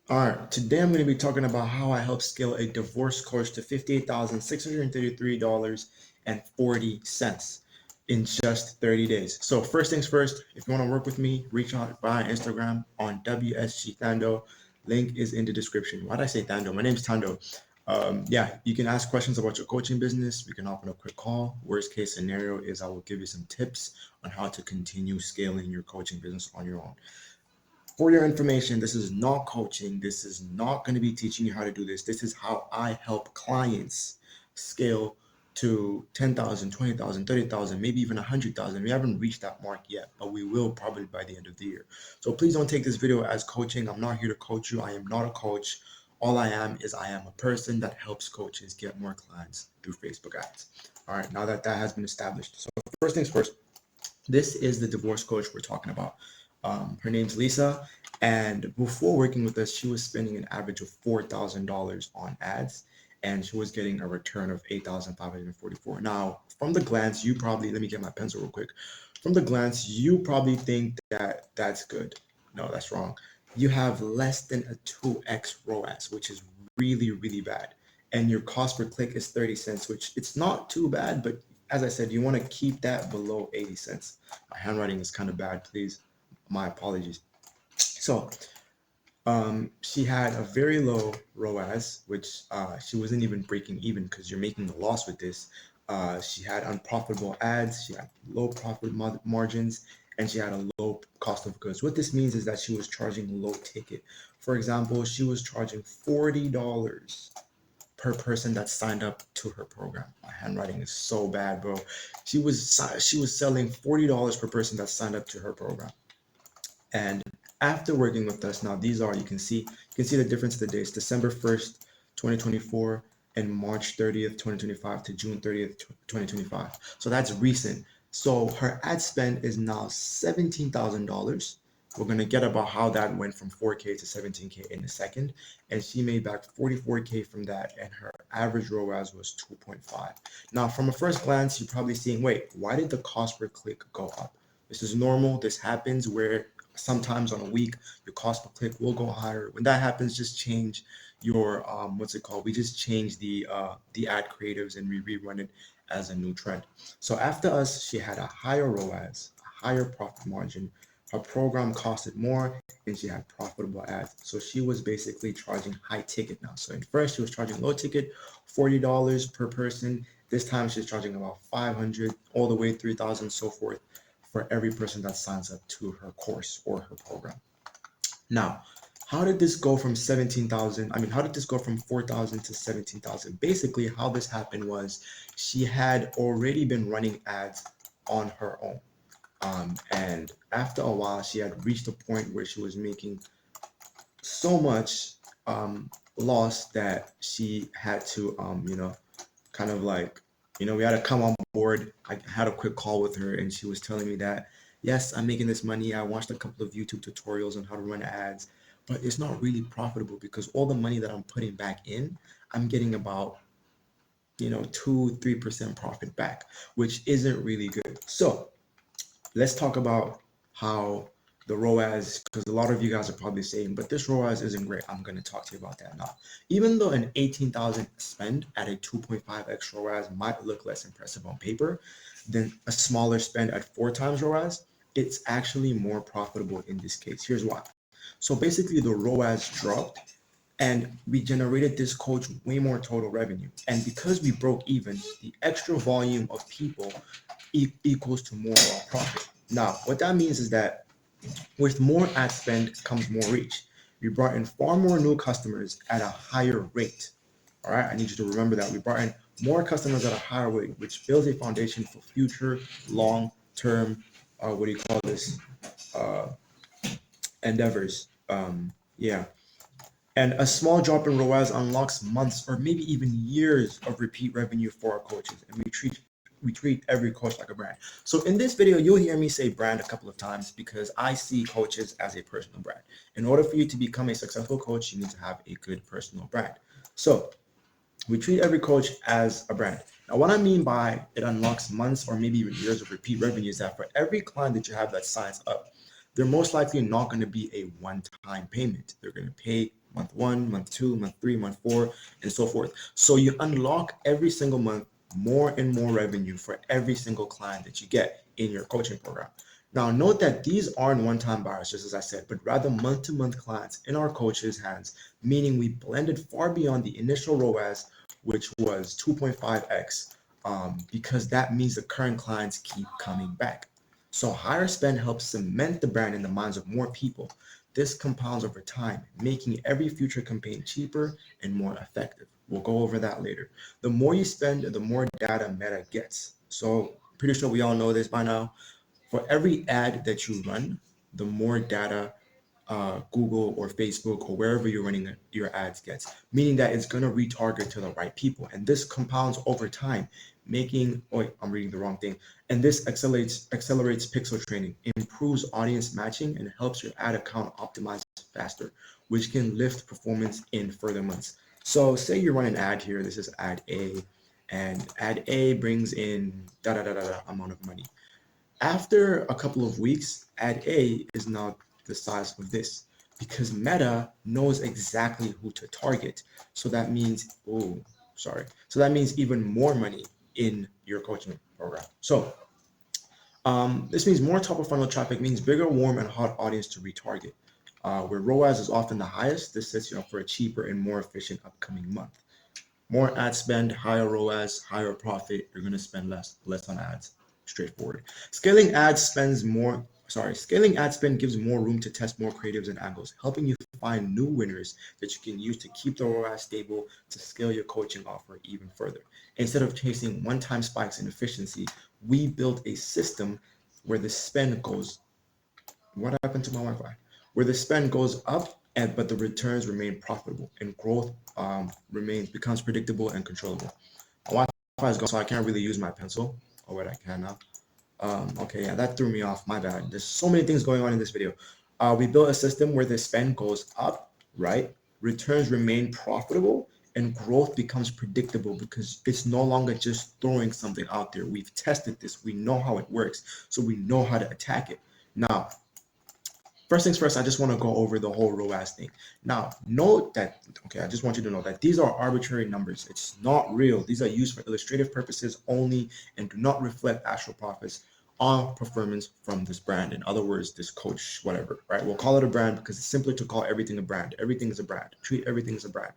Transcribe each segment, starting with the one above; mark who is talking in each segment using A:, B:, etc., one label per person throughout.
A: All right, today I'm going to be talking about how I help scale a divorce coach to $58,633.40 in just 30 days. So first things first, if you want to work with me, reach out via Instagram on WSG Thando. Link is in the description. Why did I say Thando? My name is Thando. Yeah, you can ask questions about your coaching business. We can hop on a quick call. Worst case scenario is I will give you some tips on how to continue scaling your coaching business on your own. For your information, this is not coaching. This is not going to be teaching you how to do this. This is how I help clients scale to 10,000, 20,000, 30,000, maybe even 100,000. We haven't reached that mark yet, but we will probably by the end of the year. So please don't take this video as coaching. I'm not here to coach you. I am not a coach. All I am is I am a person that helps coaches get more clients through Facebook ads. All right, now that that has been established. So first things first, this is the divorce coach we're talking about. Her name's Lisa, and before working with us, she was spending an average of $4,000 on ads, and she was getting a return of 8,544. Now, from the glance, you probably, let me get my pencil real quick. From the glance, you probably think that that's good. No, that's wrong. You have less than a 2x ROAS, which is really, really bad. And your cost per click is 30 cents, which it's not too bad, but as I said, you want to keep that below 80 cents. My handwriting is kind of bad, please. My apologies. So she had a very low ROAS, which she wasn't even breaking even because you're making a loss with this. She had unprofitable ads, she had low profit margins, and she had a low cost of goods. What this means is that she was charging low ticket. For example, she was charging $40 per person that signed up to her program. My handwriting is so bad, bro. She was selling $40 per person that signed up to her program. And after working with us, now these are, you can see the difference of the days, December 1st, 2024 and March 30th, 2025 to June 30th, 2025. So that's recent. So her ad spend is now $17,000. We're going to get about how that went from 4K to 17K in a second. And she made back 44K from that, and her average ROAS was 2.5. Now, from a first glance, you're probably seeing, wait, why did the cost per click go up? This is normal. This happens where sometimes on a week your cost per click will go higher. When that happens, just change your what's it called? We just change the ad creatives and we rerun it as a new trend. So after us, she had a higher ROAS, a higher profit margin. Her program costed more and she had profitable ads. So she was basically charging high ticket now. So at first she was charging low ticket, $40 per person. This time she's charging about 500 all the way 3,000, so forth, for every person that signs up to her course or her program. Now, how did this go from 17,000? I mean, how did this go from 4,000 to 17,000? Basically, how this happened was she had already been running ads on her own. And after a while, she had reached a point where she was making so much loss that she had to, kind of like, we had to come on board. I had a quick call with her and she was telling me that, yes, I'm making this money. I watched a couple of YouTube tutorials on how to run ads, but it's not really profitable because all the money that I'm putting back in, I'm getting about, 2-3% profit back, which isn't really good. So let's talk about how the ROAS, because a lot of you guys are probably saying, but this ROAS isn't great. I'm going to talk to you about that now. Even though an 18,000 spend at a 2.5x ROAS might look less impressive on paper than a smaller spend at 4 times ROAS, it's actually more profitable in this case. Here's why. So basically the ROAS dropped and we generated this coach way more total revenue. And because we broke even, the extra volume of people equals to more profit. Now, what that means is that with more ad spend comes more reach. We brought in far more new customers at a higher rate. All right, I need you to remember that we brought in more customers at a higher rate, which builds a foundation for future long-term, what do you call this, uh, endeavors. Yeah, and a small drop in ROAS unlocks months or maybe even years of repeat revenue for our coaches. And we treat every coach like a brand. So in this video, you'll hear me say brand a couple of times because I see coaches as a personal brand. In order for you to become a successful coach, you need to have a good personal brand. So we treat every coach as a brand. Now, what I mean by it unlocks months or maybe even years of repeat revenue is that for every client that you have that signs up, they're most likely not going to be a one-time payment. They're going to pay month 1, month 2, month 3, month 4, and so forth. So you unlock every single month more and more revenue for every single client that you get in your coaching program. Now, note that these aren't one-time buyers, just as I said, but rather month-to-month clients in our coaches' hands, meaning we blended far beyond the initial ROAS, which was 2.5x, because that means the current clients keep coming back. So higher spend helps cement the brand in the minds of more people. This compounds over time, making every future campaign cheaper and more effective. We'll go over that later. The more you spend, the more data Meta gets. So pretty sure we all know this by now. For every ad that you run, the more data Google or Facebook or wherever you're running your ads gets, meaning that it's going to retarget to the right people. And this compounds over time, making, oh, I'm reading the wrong thing. And this accelerates pixel training, improves audience matching, and helps your ad account optimize faster, which can lift performance in further months. So say you run an ad here, this is ad A, and ad A brings in amount of money. After a couple of weeks, ad A is now the size of this because Meta knows exactly who to target. So that means, so that means even more money in your coaching program. So this means more top of funnel traffic means bigger, warm, and hot audience to retarget. Where ROAS is often the highest, this sets you up for a cheaper and more efficient upcoming month. More ad spend, higher ROAS, higher profit. You're going to spend less on ads. Straightforward. Scaling ad spend gives more room to test more creatives and angles, helping you find new winners that you can use to keep the ROAS stable to scale your coaching offer even further. Instead of chasing one-time spikes in efficiency, we built a system where the spend goes. What happened to my Wi-Fi? Where the spend goes up, but the returns remain profitable and growth becomes predictable and controllable. My Wi-Fi is gone, so I can't really use my pencil. Oh, wait, I can now. Okay, yeah, that threw me off. My bad. There's so many things going on in this video. We built a system where the spend goes up, right? Returns remain profitable and growth becomes predictable because it's no longer just throwing something out there. We've tested this. We know how it works, so we know how to attack it. Now, first things first, I just want to go over the whole ROAS thing. Now, note that, okay, I just want you to know that these are arbitrary numbers. It's not real. These are used for illustrative purposes only and do not reflect actual profits or performance from this brand. In other words, this coach, whatever, right? We'll call it a brand because it's simpler to call everything a brand. Everything is a brand. Treat everything as a brand.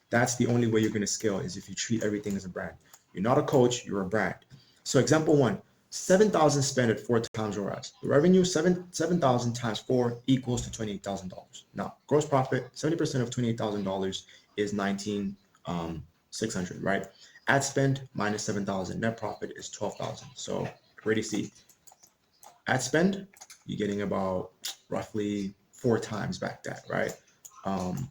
A: That's the only way you're going to scale is if you treat everything as a brand. You're not a coach, you're a brand. So example 1, 7,000 spent at 4 times ROAS. The revenue 7,000 times 4 equals to $28,000. Now, gross profit, 70% of $28,000 is 19,600, right? Ad spend minus 7,000, net profit is 12,000. So already see, ad spend, you're getting about roughly 4 times back that, right? And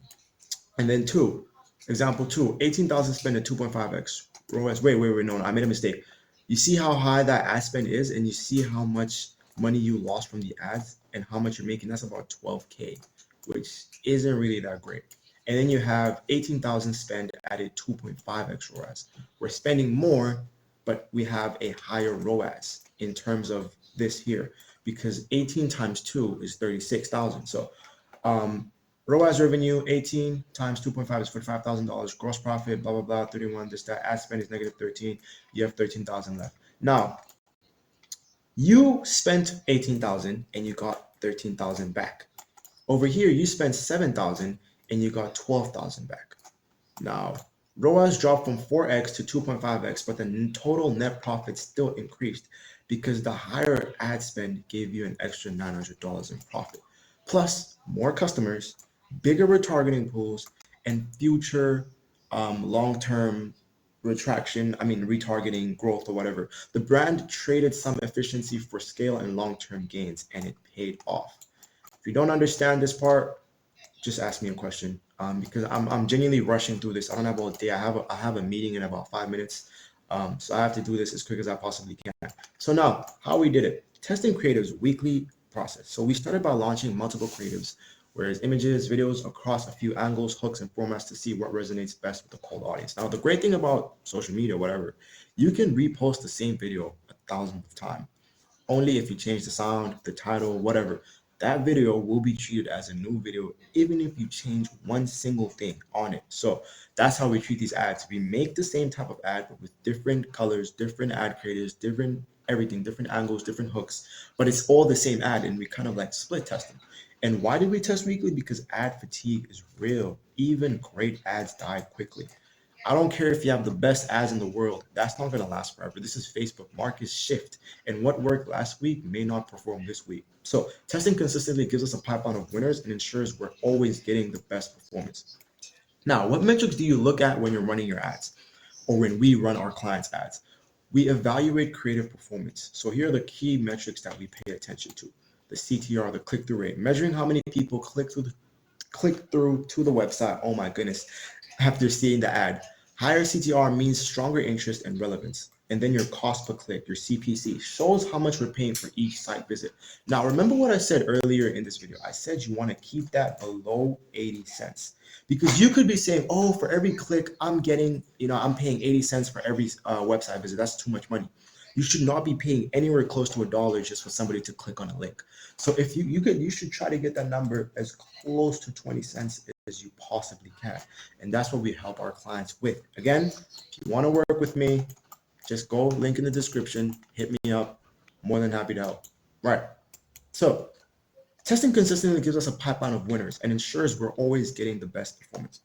A: then 2, example 2, 18,000 spent at 2.5x ROAS. Wait, no, I made a mistake. You see how high that ad spend is, and you see how much money you lost from the ads and how much you're making. That's about 12K, which isn't really that great. And then you have 18,000 spent at a 2.5x ROAS. We're spending more, but we have a higher ROAS in terms of this here because 18 times 2 is 36,000. So ROAS revenue 18 times 2.5 is $45,000. Gross profit, blah, blah, blah, 31. This, that. Ad spend is negative 13. You have 13,000 left. Now, you spent 18,000 and you got 13,000 back. Over here, you spent 7,000 and you got 12,000 back. Now, ROAS dropped from 4x to 2.5x, but the total net profit still increased because the higher ad spend gave you an extra $900 in profit. Plus, more customers, bigger retargeting pools, and future long-term retargeting growth or whatever. The brand traded some efficiency for scale and long-term gains, and it paid off. If you don't understand this part, just ask me a question because I'm genuinely rushing through this. I don't have all day. I have a meeting in about 5 minutes. So I have to do this as quick as I possibly can. So now, how we did it. Testing creatives, weekly process. So we started by launching multiple creatives, whereas images, videos across a few angles, hooks, and formats to see what resonates best with the cold audience. Now, the great thing about social media, whatever, you can repost the same video 1,000th time, only if you change the sound, the title, whatever. that video will be treated as a new video, even if you change one single thing on it. So that's how we treat these ads. We make the same type of ad, but with different colors, different ad creators, different everything, different angles, different hooks, but it's all the same ad, and we kind of like split test them. And why did we test weekly? Because ad fatigue is real. Even great ads die quickly. I don't care if you have the best ads in the world. That's not going to last forever. This is Facebook. Markets shift. And what worked last week may not perform this week. So testing consistently gives us a pipeline of winners and ensures we're always getting the best performance. Now, what metrics do you look at when you're running your ads or when we run our clients' ads? We evaluate creative performance. So here are the key metrics that we pay attention to. The CTR, the click-through rate, measuring how many people click through to the website. Oh my goodness, after seeing the ad. Higher CTR means stronger interest and relevance. And then your cost per click, your CPC, shows how much we're paying for each site visit. Now, remember what I said earlier in this video. I said you want to keep that below 80 cents. Because you could be saying, oh, for every click, I'm paying 80 cents for every website visit. That's too much money. You should not be paying anywhere close to $1 just for somebody to click on a link. So if you should try to get that number as close to 20 cents as you possibly can. And that's what we help our clients with. Again, if you want to work with me, just go link in the description, hit me up. More than happy to help. Right. So testing consistently gives us a pipeline of winners and ensures we're always getting the best performance.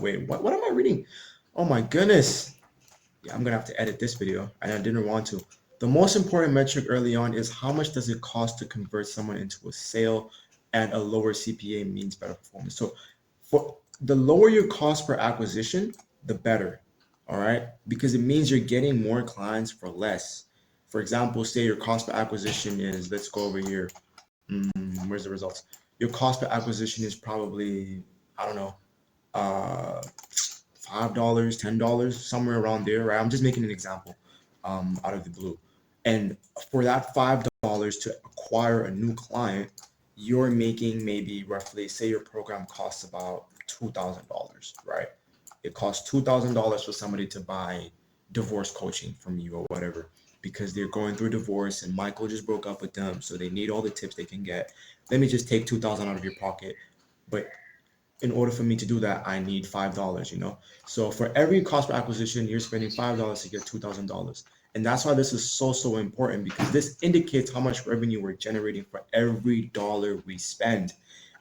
A: Wait, what am I reading? Oh my goodness. Yeah, I'm gonna have to edit this video, and I didn't want to. The most important metric early on is how much does it cost to convert someone into a sale, and a lower CPA means better performance. So for the lower your cost per acquisition, the better. All right, because it means you're getting more clients for less. For example, say your cost per acquisition is, let's go over here. Where's the results? Your cost per acquisition is probably, I don't know, $5, $10, somewhere around there, right? I'm just making an example out of the blue. And for that $5 to acquire a new client, you're making maybe roughly, say your program costs about $2,000, right? It costs $2,000 for somebody to buy divorce coaching from you or whatever, because they're going through divorce and Michael just broke up with them, so they need all the tips they can get. Let me just take $2,000 out of your pocket, but in order for me to do that, I need $5, So for every cost per acquisition, you're spending $5 to get $2,000. And that's why this is so important, because this indicates how much revenue we're generating for every dollar we spend.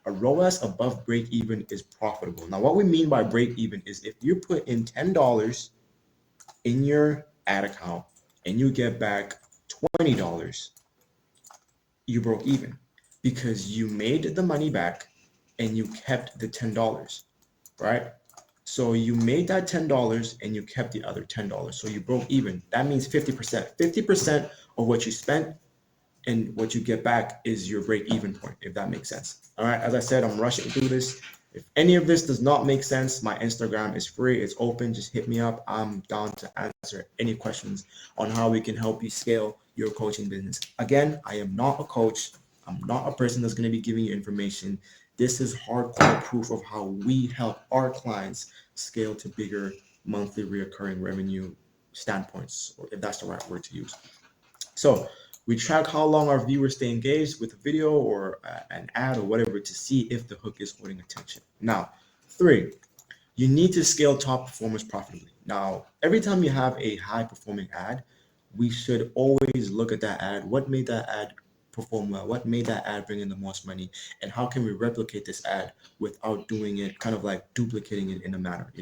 A: A ROAS above break even is profitable. Now, what we mean by break even is if you put in $10 in your ad account and you get back $20, you broke even because you made the money back and you kept the $10, right? So you made that $10 and you kept the other $10. So you broke even. That means 50%. 50% of what you spent and what you get back is your break even point, if that makes sense. All right, as I said, I'm rushing through this. If any of this does not make sense, my Instagram is free, it's open, just hit me up. I'm down to answer any questions on how we can help you scale your coaching business. Again, I am not a coach. I'm not a person that's going to be giving you information. This is hardcore proof of how we help our clients scale to bigger monthly reoccurring revenue standpoints, or if that's the right word to use. So we track how long our viewers stay engaged with a video or an ad or whatever to see if the hook is holding attention. Now, 3, you need to scale top performers profitably. Now, every time you have a high performing ad, we should always look at that ad. What made that ad perform well? What made that ad bring in the most money? And how can we replicate this ad without doing it, kind of like duplicating it in a manner,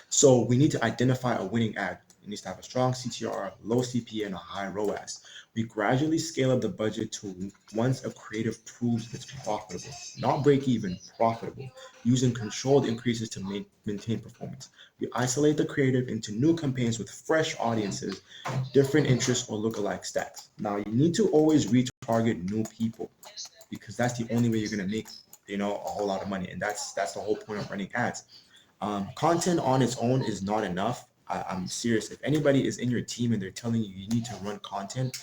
A: So we need to identify a winning ad. It needs to have a strong CTR, low CPA, and a high ROAS. We gradually scale up the budget to once a creative proves it's profitable, not break even, profitable, using controlled increases to maintain performance. We isolate the creative into new campaigns with fresh audiences, different interests, or lookalike stacks. Now, you need to always retarget new people, because that's the only way you're going to make a whole lot of money, and that's the whole point of running ads. Content on its own is not enough. I'm serious. If anybody is in your team and they're telling you need to run content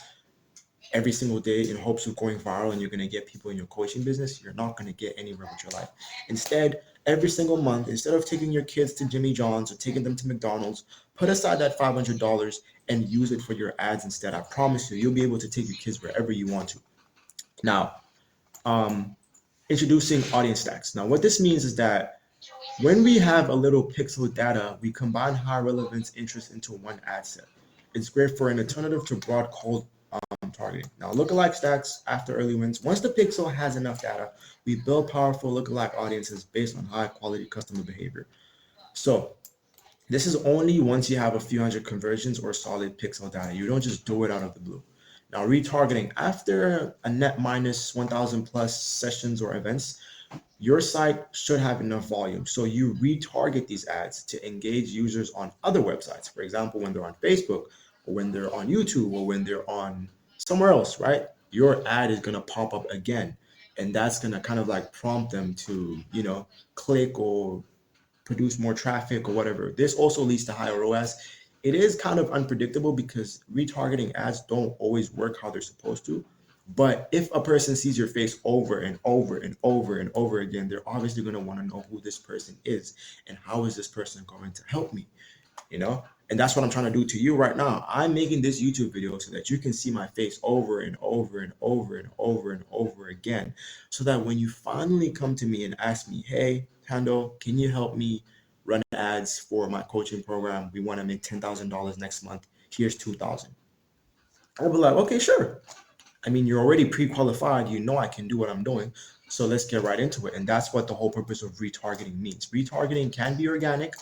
A: every single day in hopes of going viral and you're going to get people in your coaching business, you're not going to get anywhere with your life. Instead, every single month, instead of taking your kids to Jimmy John's or taking them to McDonald's, put aside that $500 and use it for your ads instead. I promise you'll be able to take your kids wherever you want to. Now, introducing audience stacks. Now, what this means is that when we have a little pixel data, we combine high relevance interest into one ad set. It's great for an alternative to broad cold targeting. Now, lookalike stacks after early wins. Once the pixel has enough data, we build powerful lookalike audiences based on high quality customer behavior. So this is only once you have a few hundred conversions or solid pixel data. You don't just do it out of the blue. Now, retargeting after a net minus 1,000 plus sessions or events, your site should have enough volume. So you retarget these ads to engage users on other websites. For example, when they're on Facebook or when they're on YouTube or when they're on somewhere else, right? Your ad is going to pop up again. And that's going to kind of like prompt them to, click or produce more traffic or whatever. This also leads to higher ROAS. It is kind of unpredictable because retargeting ads don't always work how they're supposed to. But if a person sees your face over and over and over and over again, they're obviously going to want to know who this person is and how is this person going to help me, And that's what I'm trying to do to you right now. I'm making this YouTube video so that you can see my face over and over and over and over and over again, so that when you finally come to me and ask me, hey, Tando, can you help me run ads for my coaching program? We want to make $10,000 next month. Here's 2,000. I'll be like, okay, sure. I mean, you're already pre-qualified. You know I can do what I'm doing. So let's get right into it. And that's what the whole purpose of retargeting means. Retargeting can be organic.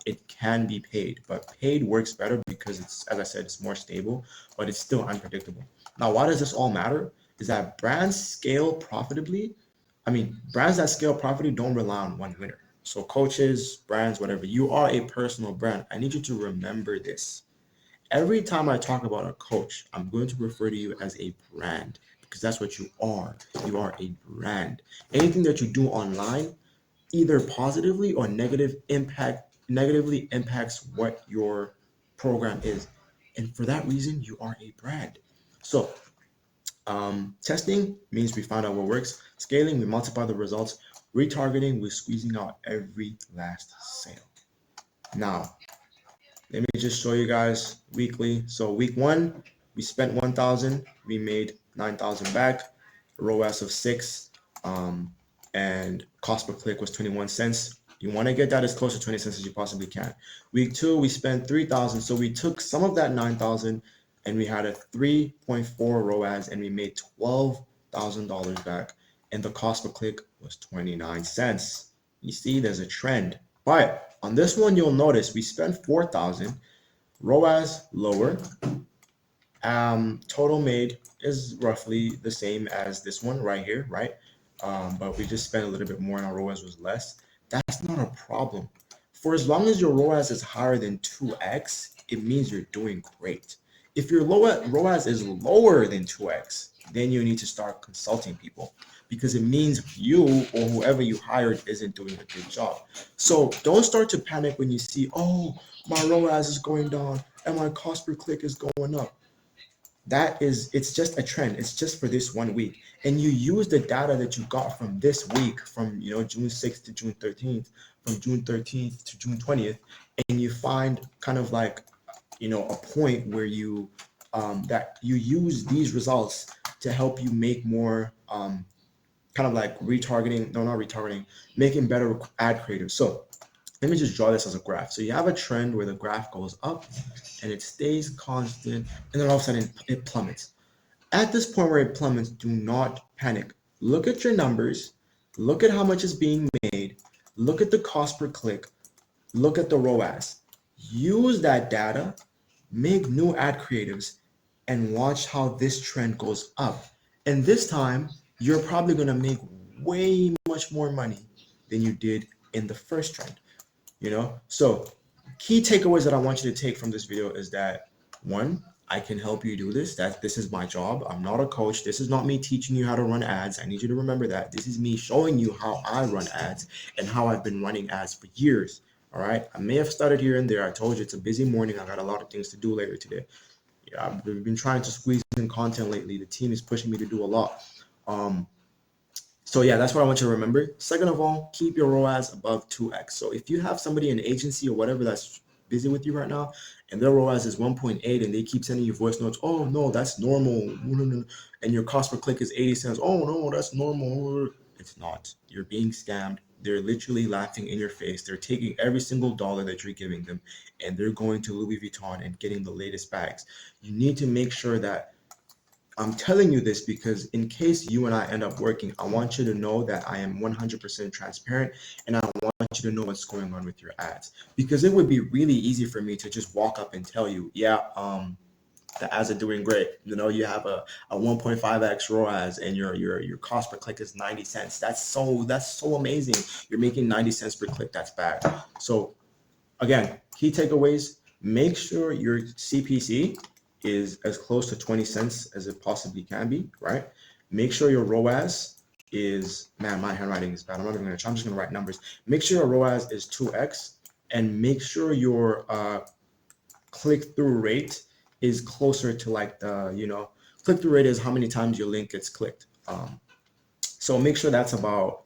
A: It can be paid, but paid works better because it's, as I said, it's more stable, but it's still unpredictable. Now, why does this all matter? Is that brands scale profitably. Brands that scale profitably don't rely on one winner. So coaches, brands, whatever, you are a personal brand. I need you to remember this. Every time I talk about a coach, I'm going to refer to you as a brand because that's what you are. You are a brand. Anything that you do online, either positively or negatively impacts what your program is. And for that reason, you are a brand. So testing means we find out what works. Scaling, we multiply the results. Retargeting, we're squeezing out every last sale. Now, let me just show you guys weekly. So week 1, we spent 1,000. We made 9,000 back. ROAS of 6. And cost per click was 21 cents. You want to get that as close to 20 cents as you possibly can. Week 2, we spent 3,000. So we took some of that 9,000 and we had a 3.4 ROAS and we made $12,000 back. And the cost per click was 29 cents. You see, there's a trend. But on this one, you'll notice we spent 4,000. ROAS lower. Total made is roughly the same as this one right here, right? But we just spent a little bit more and our ROAS was less. That's not a problem. For as long as your ROAS is higher than 2x, it means you're doing great. If your ROAS is lower than 2x, then you need to start consulting people because it means you or whoever you hired isn't doing a good job. So don't start to panic when you see, oh, my ROAS is going down and my cost per click is going up. It's just a trend. It's just for this 1 week. And you use the data that you got from this week, from June 6th to June 13th, from June 13th to June 20th, and you find kind of like a point where you that you use these results to help you make more kind of like making better ad creatives. So let me just draw this as a graph. So you have a trend where the graph goes up and it stays constant, and then all of a sudden it plummets. At this point where it plummets, do not panic. Look at your numbers, look at how much is being made, look at the cost per click, look at the ROAS. Use that data, make new ad creatives, and watch how this trend goes up. And this time, you're probably going to make way much more money than you did in the first trend. So key takeaways that I want you to take from this video is that, 1, I can help you do this. This is my job. I'm not a coach. This is not me teaching you how to run ads. I need you to remember that. This is me showing you how I run ads and how I've been running ads for years. All right. I may have started here and there. I told you it's a busy morning. I got a lot of things to do later today. Yeah, we've been trying to squeeze in content lately. The team is pushing me to do a lot. So yeah, that's what I want you to remember. Second of all, keep your ROAS above 2x. So if you have somebody in agency or whatever that's busy with you right now, and their ROAS is 1.8, and they keep sending you voice notes. Oh no, that's normal. No, no, no. And your cost per click is 80 cents. Oh no, that's normal. It's not. You're being scammed. They're literally laughing in your face. They're taking every single dollar that you're giving them, and they're going to Louis Vuitton and getting the latest bags. You need to make sure that I'm telling you this because in case you and I end up working, I want you to know that I am 100% transparent, and I want you to know what's going on with your ads, because it would be really easy for me to just walk up and tell you, yeah, the ads are doing great. You know, you have a 1.5x ROAS and your cost per click is 90 cents. That's so amazing. You're making 90 cents per click. That's bad. So again, key takeaways: make sure your CPC is as close to 20 cents as it possibly can be, right? Make sure your ROAS is, man, my handwriting is bad. I'm not even gonna try. I'm just gonna write numbers. Make sure your ROAS is 2x, and make sure your click-through rate is closer to like the, click-through rate is how many times your link gets clicked. So make sure that's about,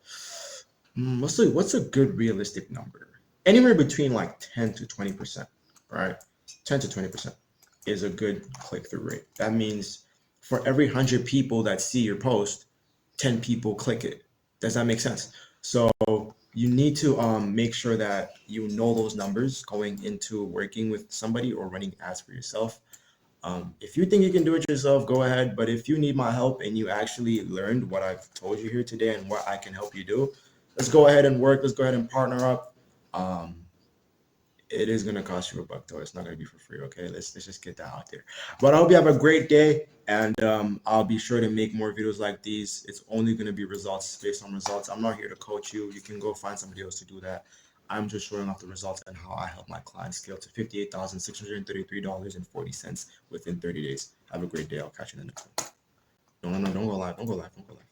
A: what's a good realistic number? Anywhere between like 10 to 20%, right? 10 to 20% is a good click-through rate. That means for every 100 people that see your post, 10 people click it. Does that make sense? So you need to make sure that you know those numbers going into working with somebody or running ads for yourself. If you think you can do it yourself, go ahead. But if you need my help and you actually learned what I've told you here today and what I can help you do, let's go ahead and work. Let's go ahead and partner up. It is gonna cost you $1 though. It's not gonna be for free. Okay, let's just get that out there. But I hope you have a great day, and I'll be sure to make more videos like these. It's only gonna be results based on results. I'm not here to coach you. You can go find somebody else to do that. I'm just showing off the results and how I help my clients scale to $58,633.40 within 30 days. Have a great day. I'll catch you in the next one. No, don't go live. Don't go live. Don't go live.